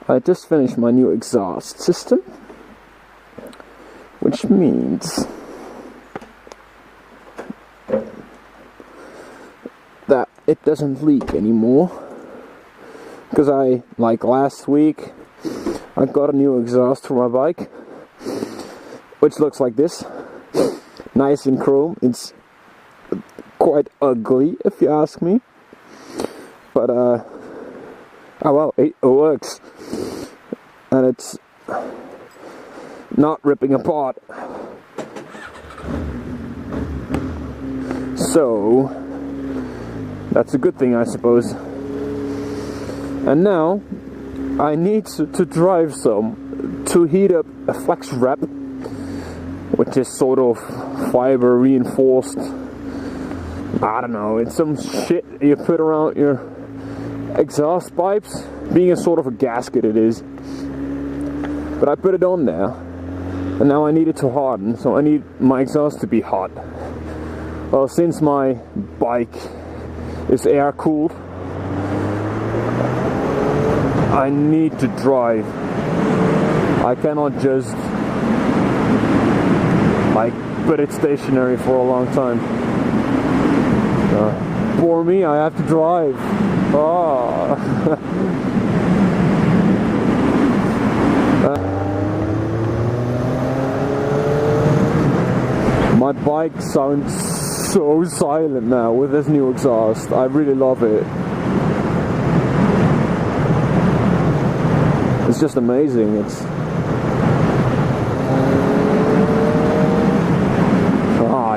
I just finished my new exhaust system, which means that it doesn't leak anymore. Because like last week, I got a new exhaust for my bike, which looks like this. Nice in chrome. It's quite ugly, if you ask me. But, oh well, it works. And it's not ripping apart. So, that's a good thing, I suppose. And now, I need to drive some to heat up a flex wrap, which is sort of fiber reinforced. I don't know, it's some shit you put around your exhaust pipes, being a sort of a gasket it is. But I put it on there, and now I need it to harden, so I need my exhaust to be hot. Well, since my bike is air cooled, I need to drive. I cannot just like put it stationary for a long time. For me, I have to drive. Oh. My bike sounds so silent now with this new exhaust. I really love it. It's just amazing. It's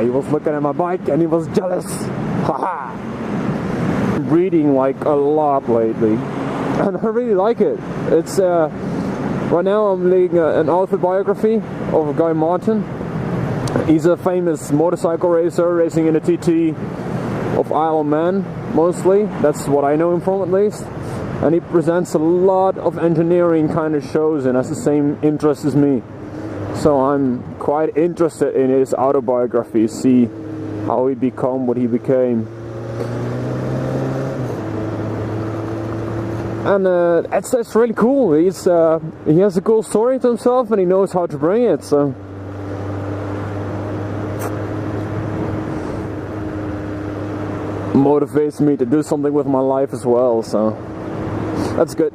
he was looking at my bike and he was jealous. Haha. I'm reading like a lot lately, and I really like it. It's right now I'm reading an autobiography of Guy Martin. He's a famous motorcycle racer, racing in a TT of Isle of Man mostly. That's what I know him from, at least. And he presents a lot of engineering kind of shows and has the same interest as me. So I'm quite interested in his autobiography, see how he became what he became. And that's really cool. He has a cool story to himself and he knows how to bring it, so motivates me to do something with my life as well, so that's good.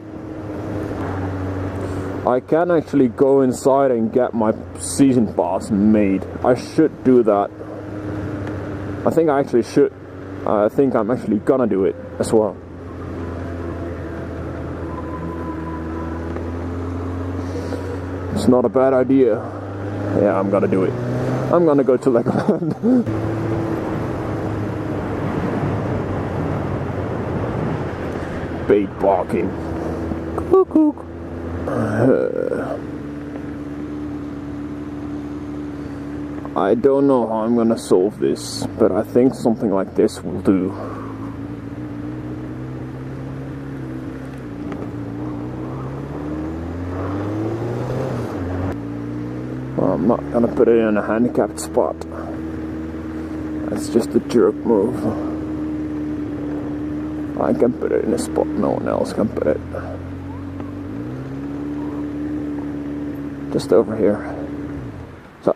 I can actually go inside and get my season pass made. I should do that. I think I actually should. I think I'm actually gonna do it as well. It's not a bad idea. Yeah, I'm gonna do it. I'm gonna go to Legoland. Bait barking. Cuckoo. I don't know how I'm gonna solve this, but I think something like this will do. Well, I'm not gonna put it in a handicapped spot. That's just a jerk move. I can put it in a spot no one else can put it. Just over here. So,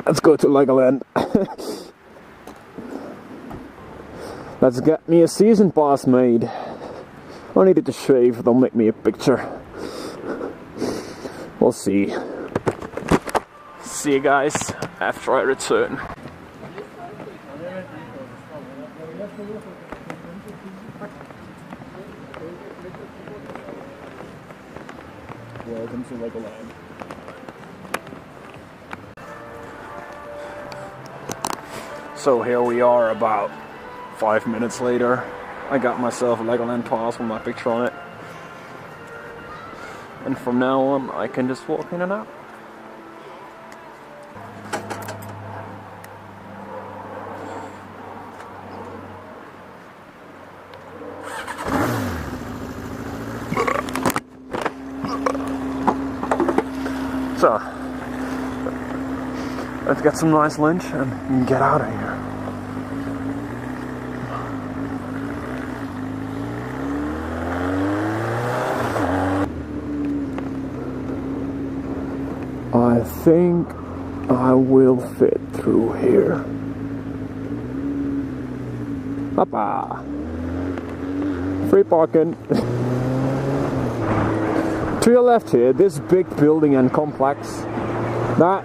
let's go to Legoland. Let's get me a season pass made. I needed to shave, they'll make me a picture. We'll see. See you guys after I return. Welcome to Legoland. So here we are about 5 minutes later. I got myself a Legoland pass with my picture on it. And from now on I can just walk in and out. So, let's get some nice lunch and get out of here. think I will fit through here. Papa. Free parking. To your left here, this big building and complex, that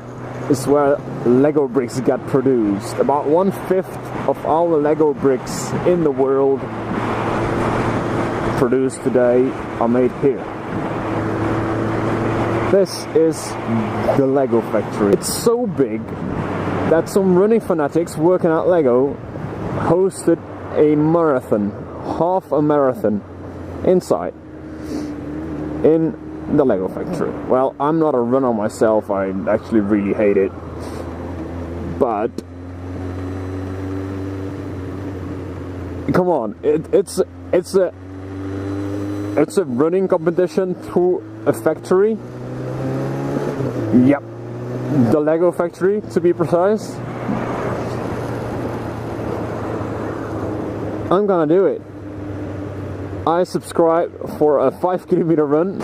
is where Lego bricks get produced. About 1/5 of all the Lego bricks in the world produced today are made here. This is the Lego factory. It's so big that some running fanatics working at Lego hosted a marathon, half a marathon, inside in the Lego factory. Well, I'm not a runner myself, I actually really hate it, but come on, it's a running competition through a factory. Yep, the Lego factory to be precise. I'm gonna do it. I subscribe for a 5-kilometer run.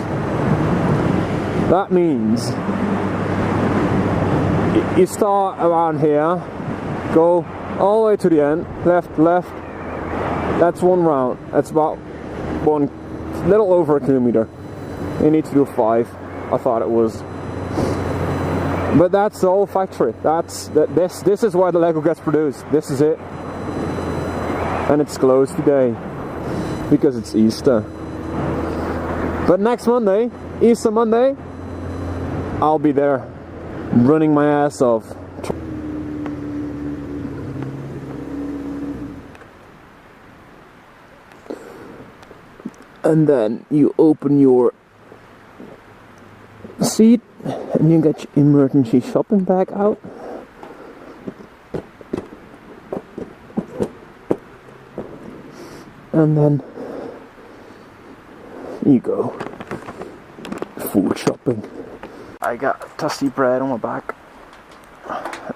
That means you start around here, go all the way to the end, left, that's one round. That's about little over a kilometer. You need to do 5, I thought it was. But that's the whole factory. This is why the Lego gets produced. This is it. And it's closed today because it's Easter. But next Monday, Easter Monday, I'll be there running my ass off. And then you open your seat and you get your emergency shopping bag out. And then you go food shopping. I got toasty bread on my back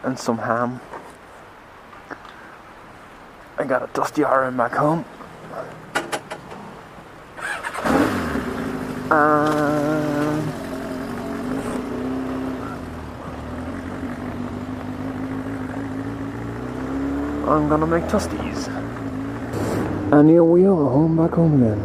and some ham. I got a toasty iron back home. I'm gonna make toasties. And here we are, back home again.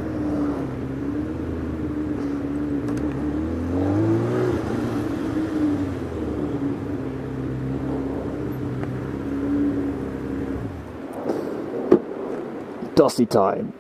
Dusty time.